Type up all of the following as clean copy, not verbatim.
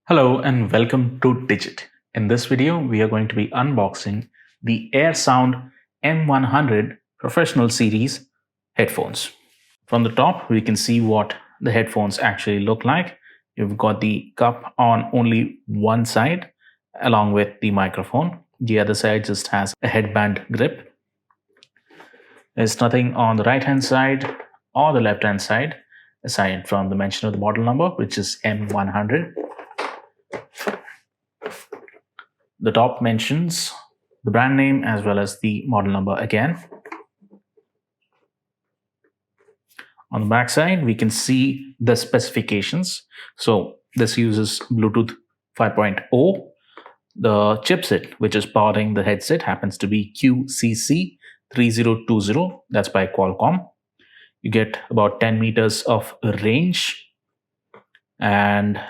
Hello and welcome to Digit. In this video, we are going to be unboxing the AirSound M100 Professional Series headphones. From the top, we can see what the headphones actually look like. You've got the cup on only one side along with the microphone. The other side just has a headband grip. There's nothing on the right hand side or the left hand side aside from the mention of the model number, which is M100. The top mentions the brand name as well as the model number again. On the back side, we can see the specifications. So this uses Bluetooth 5.0. The chipset which is powering the headset happens to be QCC3020. That's by Qualcomm. You get about 10 meters of range, and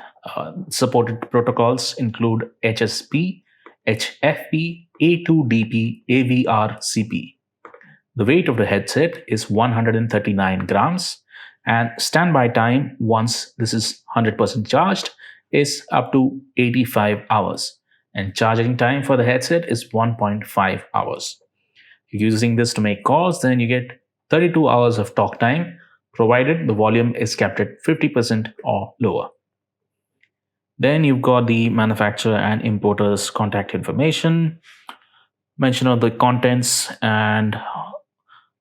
supported protocols include HSP, HFP, A2DP, AVRCP. The weight of the headset is 139 grams, and standby time once this is 100% charged is up to 85 hours, and charging time for the headset is 1.5 hours. If you're using this to make calls, then you get 32 hours of talk time, provided the volume is kept at 50% or lower. Then you've got the manufacturer and importer's contact information, mention of the contents, and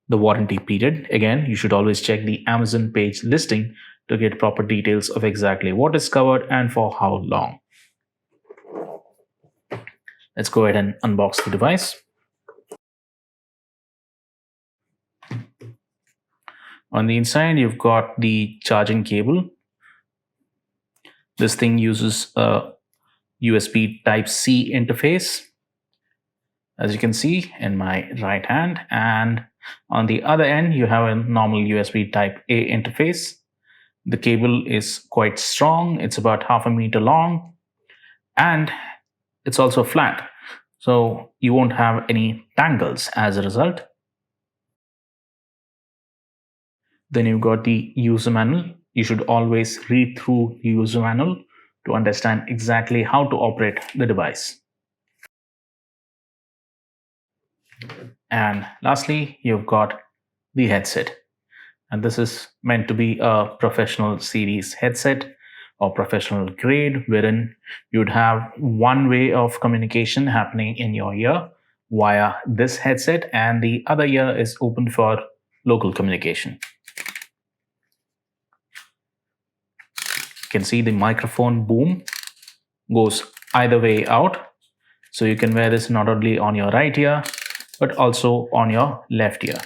the warranty period. Again, you should always check the Amazon page listing to get proper details of exactly what is covered and for how long. Let's go ahead and unbox the device. On the inside, you've got the charging cable. This thing uses a USB Type-C interface, as you can see in my right hand, and on the other end you have a normal USB Type-A interface. The cable is quite strong. It's about 1/2 meter long, and it's also flat, so you won't have any tangles as a result. Then you've got the user manual. You should always read through the user manual to understand exactly how to operate the device. And lastly, you've got the headset. And this is meant to be a professional series headset or professional grade, wherein you'd have one way of communication happening in your ear via this headset, and the other ear is open for local communication. You can see the microphone boom goes either way out, so you can wear this not only on your right ear but also on your left ear.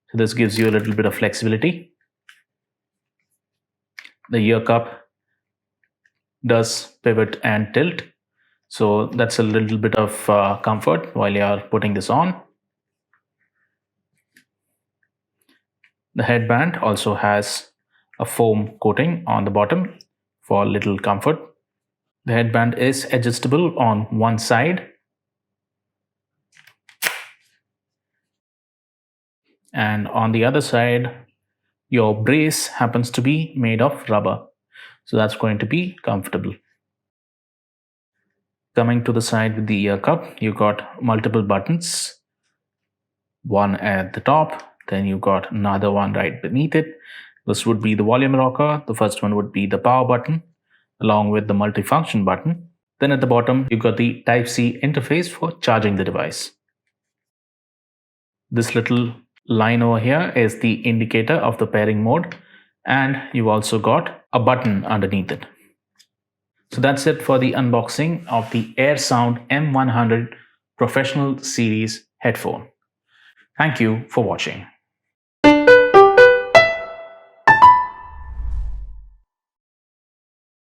So this gives you a little bit of flexibility. The ear cup does pivot and tilt, so that's a little bit of comfort while you are putting this on. The headband also has a foam coating on the bottom for little comfort. The headband is adjustable on one side, and on the other side your brace happens to be made of rubber, so that's going to be comfortable. Coming to the side with the ear cup, you got multiple buttons, one at the top, then you got another one right beneath it. This would be the volume rocker. The first one would be the power button along with the multifunction button. Then at the bottom, you got the Type-C interface for charging the device. This little line over here is the indicator of the pairing mode, and you've also got a button underneath it. So that's it for the unboxing of the AirSound M100 Professional Series headphone. Thank you for watching.